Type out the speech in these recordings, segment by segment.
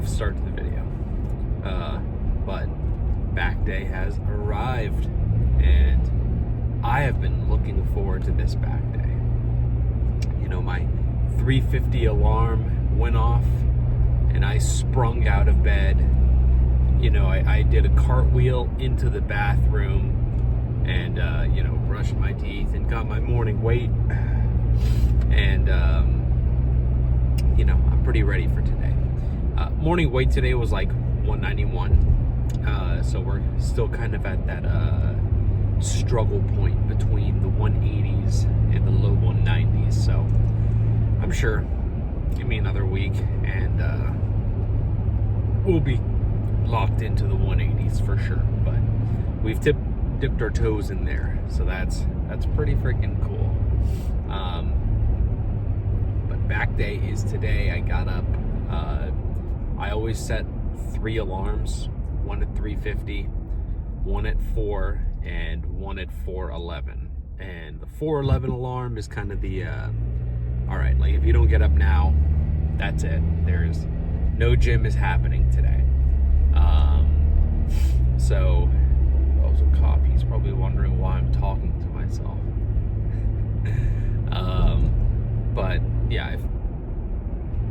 rough start to the video. But back day has arrived, and I have been looking forward to this back day. You know, my 3:50 alarm went off, and I sprung out of bed. You know, I did a cartwheel into the bathroom and, brushed my teeth and got my morning weight. And, I'm pretty ready for today. Morning weight today was like 191. So we're still kind of at that struggle point between the 180s and the low 190s. So I'm sure give me another week and we'll be locked into the 180s for sure. But we've dipped our toes in there, so that's pretty freaking cool. But back day is today. I got up. I always set 3 alarms: one at 3:50, one at 4, and one at 4:11. And the 4:11 alarm is kind of the all right, like if you don't get up now, that's it. There's no gym is happening today. So was a cop. He's probably wondering why I'm talking to myself. But yeah,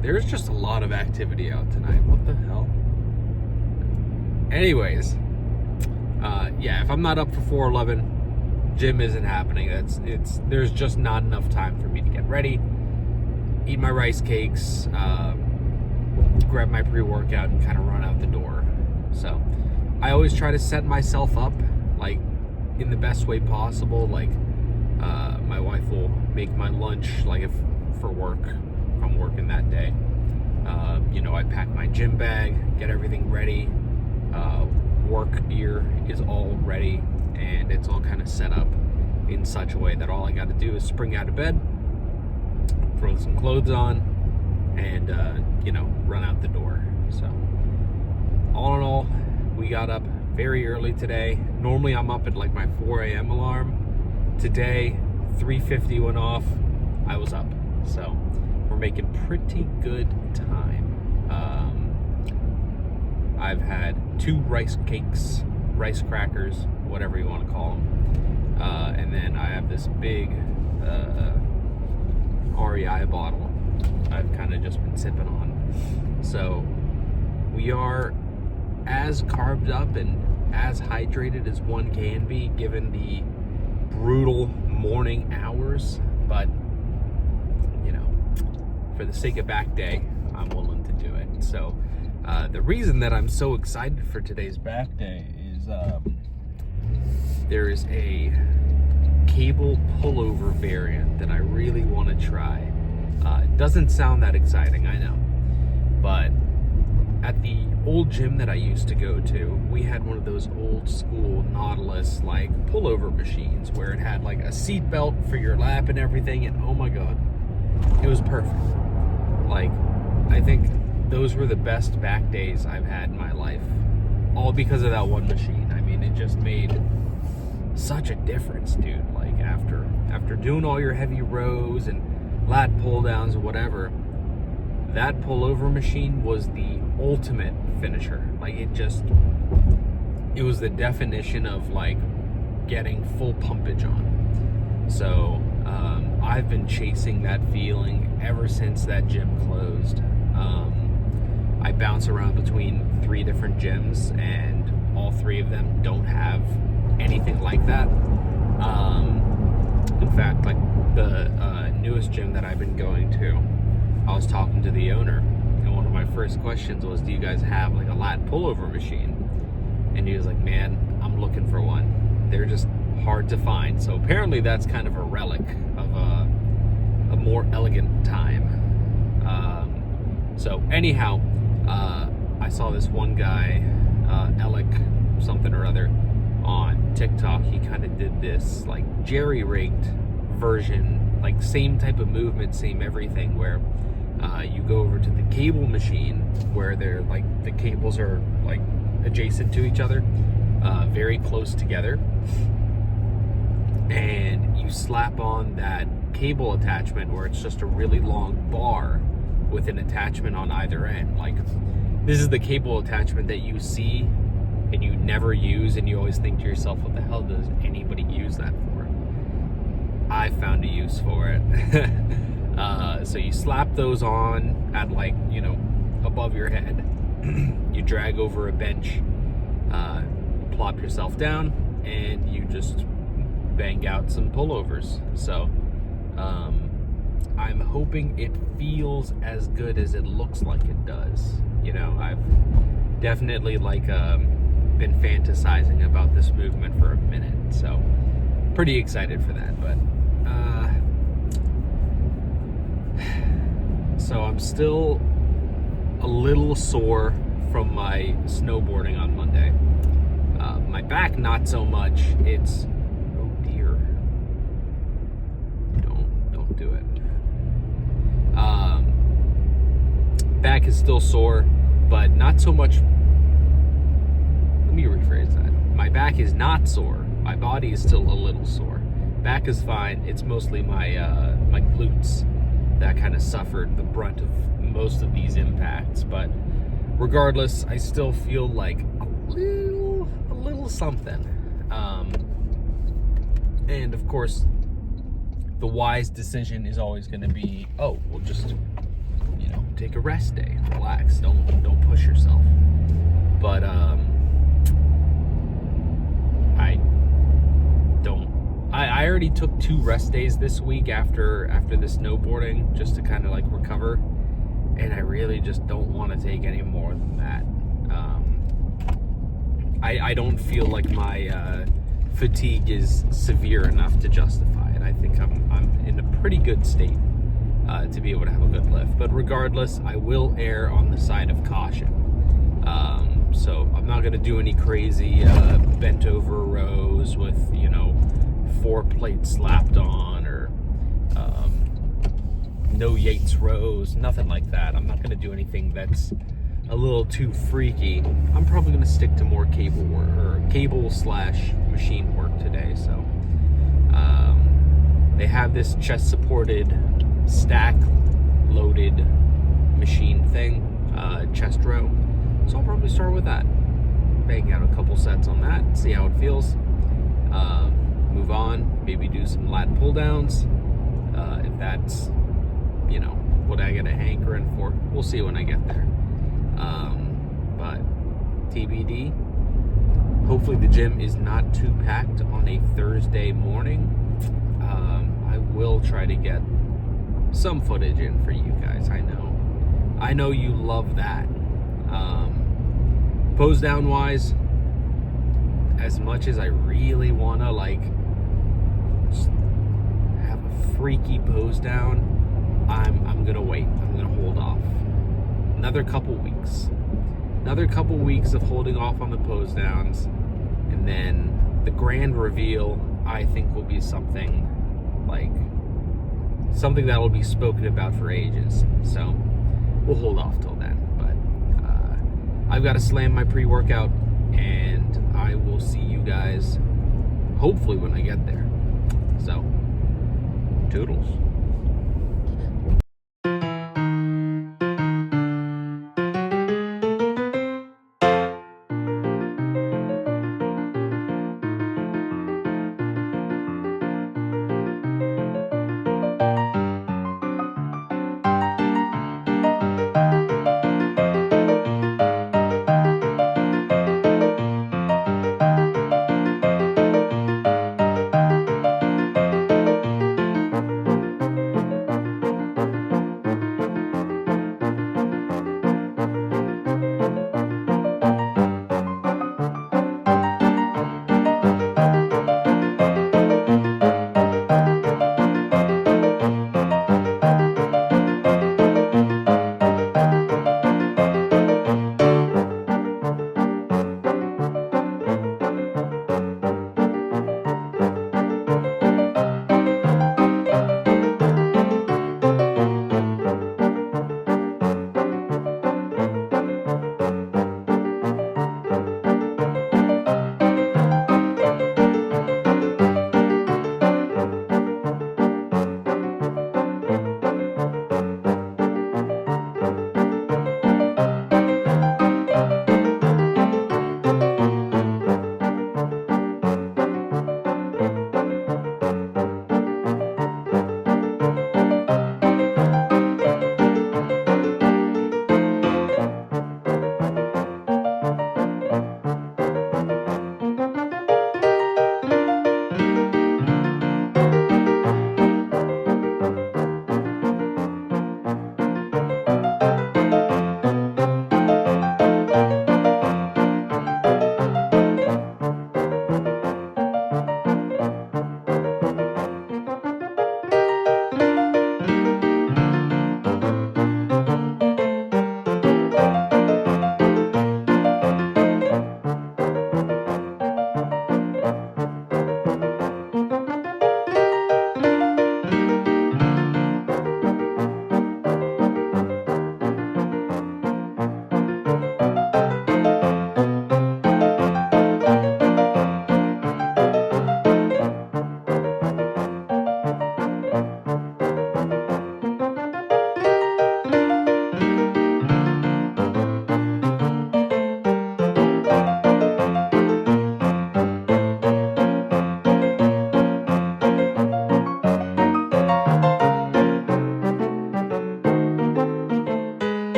there's just a lot of activity out tonight. What the hell? Anyways, if I'm not up for 4:11, gym isn't happening. There's just not enough time for me to get ready, eat my rice cakes, grab my pre-workout, and kind of run out the door. So I always try to set myself up like in the best way possible. Like my wife will make my lunch, like if I'm working that day. I pack my gym bag, get everything ready. Work gear is all ready, and it's all kind of set up in such a way that all I got to do is spring out of bed, throw some clothes on, and run out the door. So all in all, we got up very early today. Normally I'm up at like my 4 a.m. alarm. Today 3:50 went off, I was up. So we're making pretty good time. I've had 2 rice cakes, rice crackers, whatever you want to call them. And then I have this big REI bottle I've kind of just been sipping on. So we are as carved up and as hydrated as one can be given the brutal morning hours. But, for the sake of back day, I'm willing to do it. So the reason that I'm so excited for today's back day is there is a cable pullover variant that I really want to try. It doesn't sound that exciting, I know, but at the old gym that I used to go to, we had one of those old school Nautilus like pullover machines where it had like a seat belt for your lap and everything, and oh my god, it was perfect. Like, I think those were the best back days I've had in my life, all because of that one machine. I mean, it just made such a difference, dude. Like after doing all your heavy rows and lat pull downs or whatever, that pullover machine was the ultimate finisher. Like it was the definition of like getting full pumpage on. So I've been chasing that feeling ever since that gym closed. I bounce around between 3 different gyms, and all 3 of them don't have anything like that. In fact, like the newest gym that I've been going to, I was talking to the owner, and one of my first questions was, do you guys have like a lat pullover machine? And he was like, man, I'm looking for one. They're just hard to find. So apparently that's kind of a relic of a more elegant time. So anyhow, I saw this one guy, Alec something or other, on TikTok. He kind of did this like jerry-rigged version, like same type of movement, same everything, where you go over to the cable machine where they're like the cables are like adjacent to each other, very close together, and you slap on that cable attachment where it's just a really long bar with an attachment on either end. Like This is the cable attachment that you see and you never use, and you always think to yourself, what the hell does anybody use that for? I found a use for it. So you slap those on at, like, you know, above your head. You drag over a bench, plop yourself down, and you just bang out some pullovers. So I'm hoping it feels as good as it looks like it does. You know, I've definitely been fantasizing about this movement for a minute, so pretty excited for that. But so I'm still a little sore from my snowboarding on Monday. My back, not so much. It's, oh dear, don't do it. Back is still sore, but not so much. Let me rephrase that. My back is not sore. My body is still a little sore. Back is fine. It's mostly my my glutes that kind of suffered the brunt of most of these impacts. But regardless, I still feel like a little something. And of course, the wise decision is always going to be, oh, well, just, you know, take a rest day, relax, don't push yourself. But I already took 2 rest days this week after the snowboarding, just to kind of like recover, and I really just don't want to take any more than that. I don't feel like my fatigue is severe enough to justify it. I think I'm in a pretty good state to be able to have a good lift. But regardless, I will err on the side of caution. So I'm not going to do any crazy bent over rows with, you know, 4 plates slapped on, or no Yates rows, nothing like that. I'm not going to do anything that's a little too freaky. I'm probably going to stick to more cable work, or cable/machine work today. So they have this chest supported stack loaded machine thing, chest row. So I'll probably start with that. Bang out a couple sets on that, see how it feels. Move on, maybe do some lat pull downs. If that's, you know, what I get a hankering for, we'll see when I get there. But TBD. Hopefully the gym is not too packed on a Thursday morning. I will try to get some footage in for you guys. I know you love that. Pose down wise, as much as I really want to like just have a freaky pose down, I'm gonna wait. I'm gonna hold off another couple weeks of holding off on the pose downs, and then the grand reveal, I think, will be something that will be spoken about for ages. So we'll hold off till then. But I've got to slam my pre-workout, and I will see you guys hopefully when I get there. So, toodles.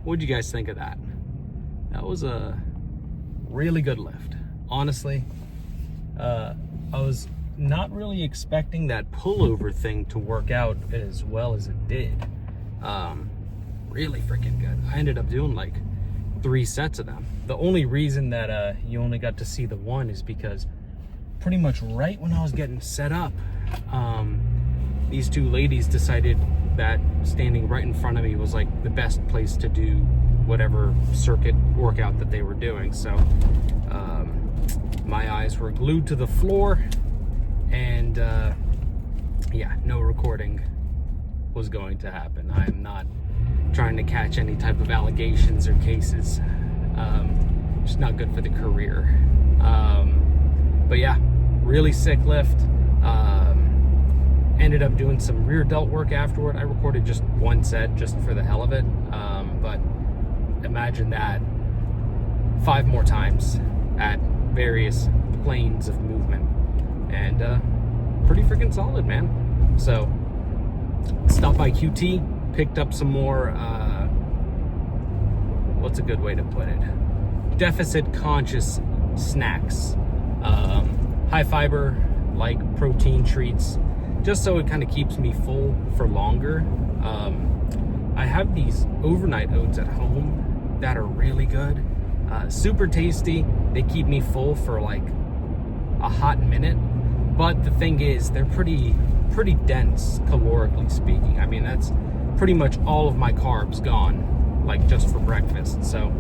What'd you guys think of that? That was a really good lift. Honestly, I was not really expecting that pullover thing to work out as well as it did. Really freaking good. I ended up doing like 3 sets of them. The only reason that you only got to see the one is because pretty much right when I was getting set up, these 2 ladies decided that standing right in front of me was like the best place to do whatever circuit workout that they were doing. So my eyes were glued to the floor, and yeah, no recording was going to happen. I'm not trying to catch any type of allegations or cases. Just not good for the career. But yeah, really sick lift. Ended up doing some rear delt work afterward. I recorded just 1 set just for the hell of it. But imagine that 5 more times at various planes of movement. And pretty freaking solid, man. So stopped by QT, picked up some more, what's a good way to put it? Deficit conscious snacks. High fiber, like protein treats, just so it kind of keeps me full for longer. I have these overnight oats at home that are really good. Super tasty. They keep me full for like a hot minute. But the thing is, they're pretty dense, calorically speaking. I mean, that's pretty much all of my carbs gone, like just for breakfast. So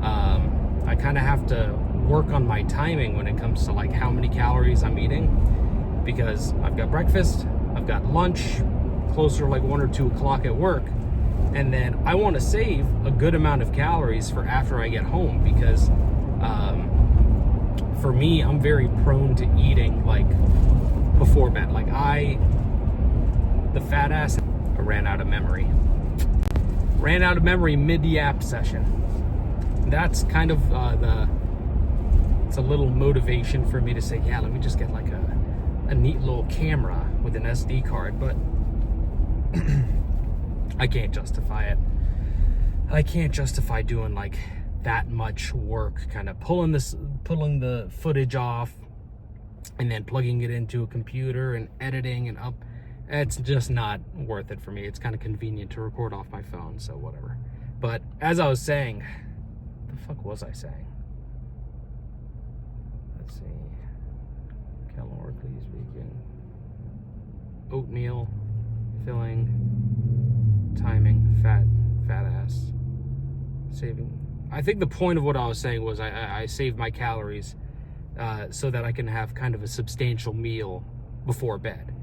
I kind of have to work on my timing when it comes to like how many calories I'm eating, because I've got breakfast, I've got lunch, closer to like 1 or 2 o'clock at work, and then I want to save a good amount of calories for after I get home, because for me, I'm very prone to eating like before bed. Like the fat ass, I ran out of memory mid-yap session. That's kind of it's a little motivation for me to say, yeah, let me just get like a neat little camera with an SD card, but I can't justify it. I can't justify doing like that much work, kind of pulling the footage off and then plugging it into a computer and editing and up. It's just not worth it for me. It's kind of convenient to record off my phone, so whatever. But as I was saying, the fuck was I saying? Let's see. Calorically speaking. Oatmeal, filling, timing, fat ass, saving. I think the point of what I was saying was I save my calories so that I can have kind of a substantial meal before bed,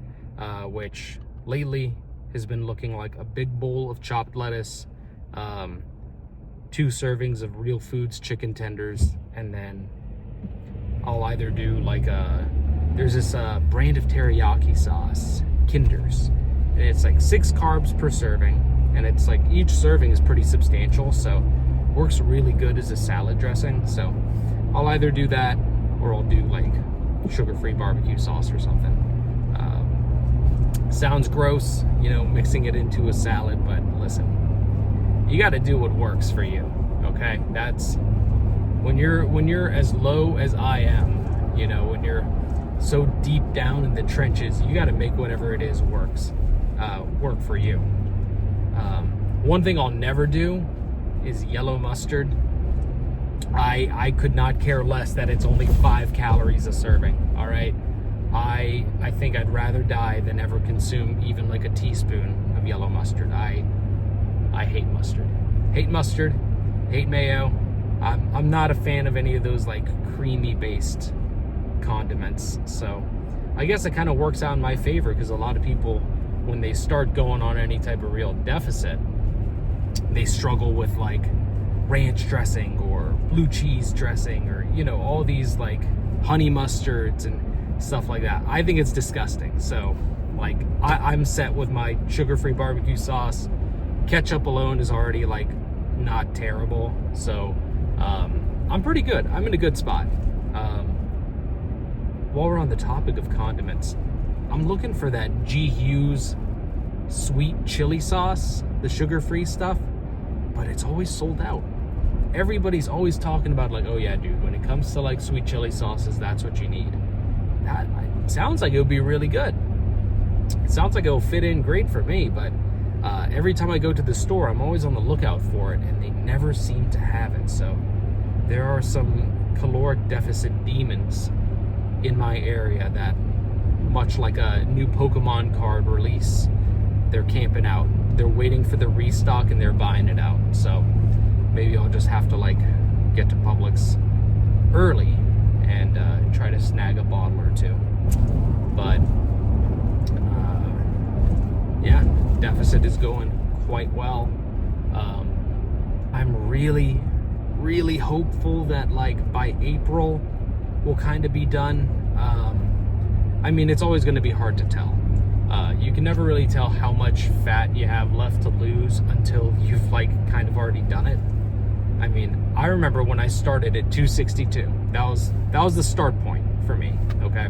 which lately has been looking like a big bowl of chopped lettuce, 2 servings of Real Foods chicken tenders, and then I'll either do like there's this brand of teriyaki sauce, Kinder's, and it's like 6 carbs per serving, and it's like each serving is pretty substantial, so works really good as a salad dressing. So I'll either do that or I'll do like sugar-free barbecue sauce or something. Sounds gross, you know, mixing it into a salad, but listen, you got to do what works for you. Okay, that's when you're as low as I am, you know, when you're so deep down in the trenches, you got to make whatever it is work for you. One thing I'll never do is yellow mustard. I could not care less that it's only 5 calories a serving. All right, I think I'd rather die than ever consume even like a teaspoon of yellow mustard. I hate mustard. Hate mayo. I'm not a fan of any of those like creamy based condiments. So I guess it kind of works out in my favor, because a lot of people, when they start going on any type of real deficit, they struggle with like ranch dressing or blue cheese dressing, or, you know, all these like honey mustards and stuff like that. I think it's disgusting. So like I'm set with my sugar-free barbecue sauce. Ketchup alone is already like not terrible. So I'm pretty good. I'm in a good spot. While we're on the topic of condiments, I'm looking for that G. Hughes sweet chili sauce, the sugar-free stuff. but it's always sold out. Everybody's always talking about like, oh yeah, dude, when it comes to like sweet chili sauces, that's what you need. That sounds like it would be really good. It sounds like it'll fit in great for me, but every time I go to the store, I'm always on the lookout for it, and they never seem to have it. So there are some caloric deficit demons in my area that, much like a new Pokemon card release, they're camping out. They're waiting for the restock and they're buying it out. So maybe I'll just have to like get to Publix early and try to snag a bottle or two. But yeah, deficit is going quite well. I'm really, really hopeful that like by April we'll kind of be done. I mean, it's always going to be hard to tell. You can never really tell how much fat you have left to lose until you've like kind of already done it. I mean, I remember when I started at 262. That was the start point for me. Okay,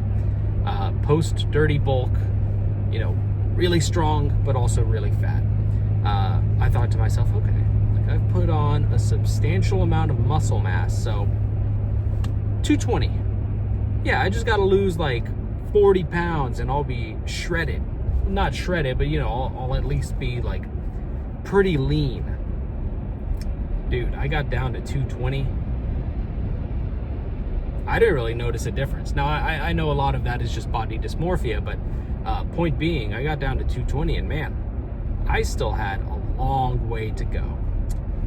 post dirty bulk, you know, really strong but also really fat. I thought to myself, okay, like I've put on a substantial amount of muscle mass, so 220. Yeah, I just got to lose like 40 pounds and I'll be shredded. Not shredded, but you know, I'll at least be like pretty lean. Dude, I got down to 220. I didn't really notice a difference. Now, I know a lot of that is just body dysmorphia, but point being, I got down to 220 and man, I still had a long way to go.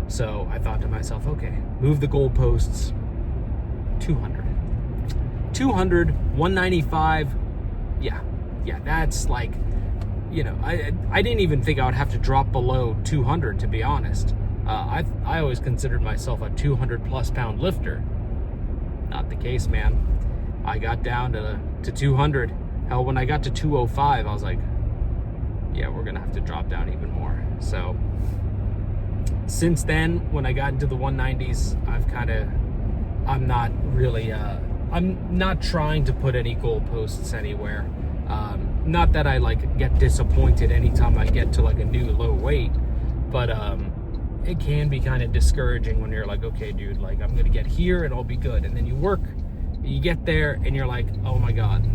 So I thought to myself, okay, move the goalposts. 200, 195. Yeah, that's like, you know, I didn't even think I would have to drop below 200, to be honest. I always considered myself a 200 plus pound lifter. Not the case, man. I got down to 200. Hell, when I got to 205, I was like, yeah, we're gonna have to drop down even more. So since then, when I got into the 190s, I'm not really, I'm not trying to put any goalposts anywhere. Not that I like get disappointed anytime I get to like a new low weight, but it can be kind of discouraging when you're like, okay, dude, like I'm gonna get here and I'll be good. And then you work, you get there and you're like, oh my God,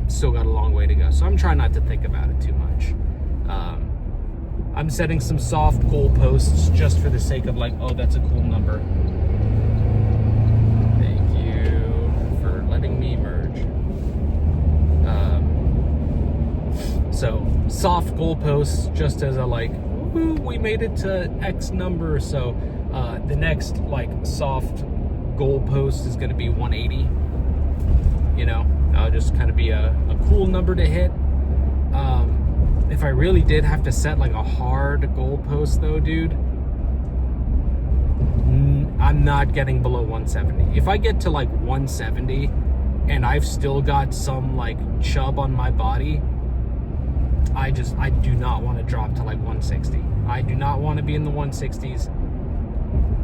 still got a long way to go. So I'm trying not to think about it too much. I'm setting some soft goalposts just for the sake of like, oh, that's a cool number. Thank you for letting me merge. So soft goalposts just as a like, ooh, we made it to X number. So the next like soft goalpost is going to be 180. You know, just kind of be a cool number to hit. If I really did have to set like a hard goalpost though, dude, I'm not getting below 170. If I get to like 170 and I've still got some like chub on my body, I do not want to drop to like 160. I do not want to be in the 160s.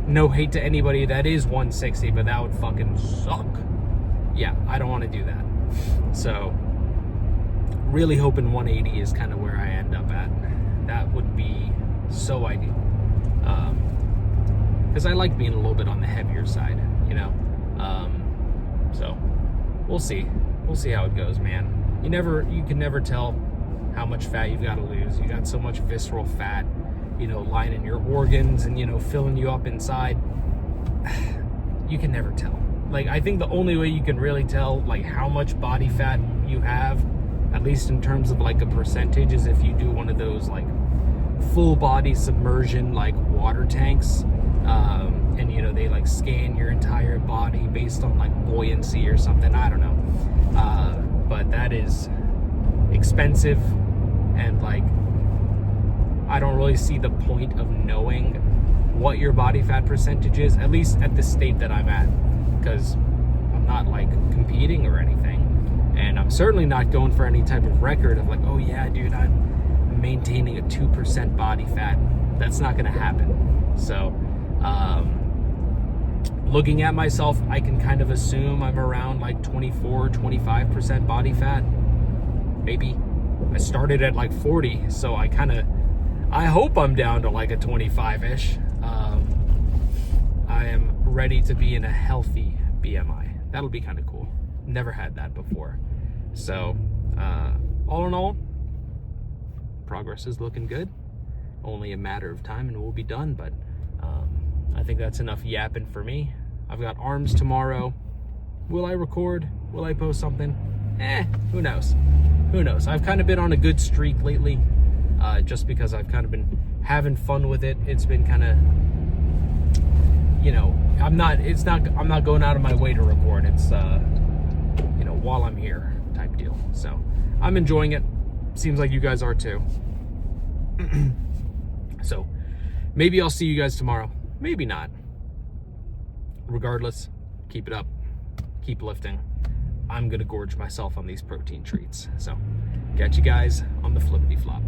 No hate to anybody that is 160, but that would fucking suck. Yeah, I don't want to do that. So really hoping 180 is kind of where I end up at. That would be so ideal. Because I like being a little bit on the heavier side, you know. So we'll see. We'll see how it goes, man. You can never tell how much fat you've got to lose. You got so much visceral fat, you know, lining your organs and, you know, filling you up inside. You can never tell. Like, I think the only way you can really tell, like, how much body fat you have, at least in terms of, like, a percentage, is if you do one of those, like, full body submersion, like, water tanks. And, you know, they, like, scan your entire body based on, like, buoyancy or something. I don't know. But that is expensive. And, like, I don't really see the point of knowing what your body fat percentage is, at least at the state that I'm at, because I'm not like competing or anything, and I'm certainly not going for any type of record of like, oh yeah, dude, I'm maintaining a 2% body fat. That's not gonna happen. So looking at myself, I can kind of assume I'm around like 24-25% body fat, maybe. I started at like 40, so I hope I'm down to like a 25-ish. I am ready to be in a healthy BMI. That'll be kind of cool. Never had that before. So, all in all, progress is looking good. Only a matter of time and we'll be done, but I think that's enough yapping for me. I've got arms tomorrow. Will I record? Will I post something? Who knows? Who knows? I've kind of been on a good streak lately, just because I've kind of been having fun with it. It's been kind of, you know, I'm not going out of my way to record. It's, you know, while I'm here type deal. So I'm enjoying it. Seems like you guys are too. So maybe I'll see you guys tomorrow. Maybe not. Regardless, keep it up. Keep lifting. I'm going to gorge myself on these protein treats. So catch you guys on the flippity flop.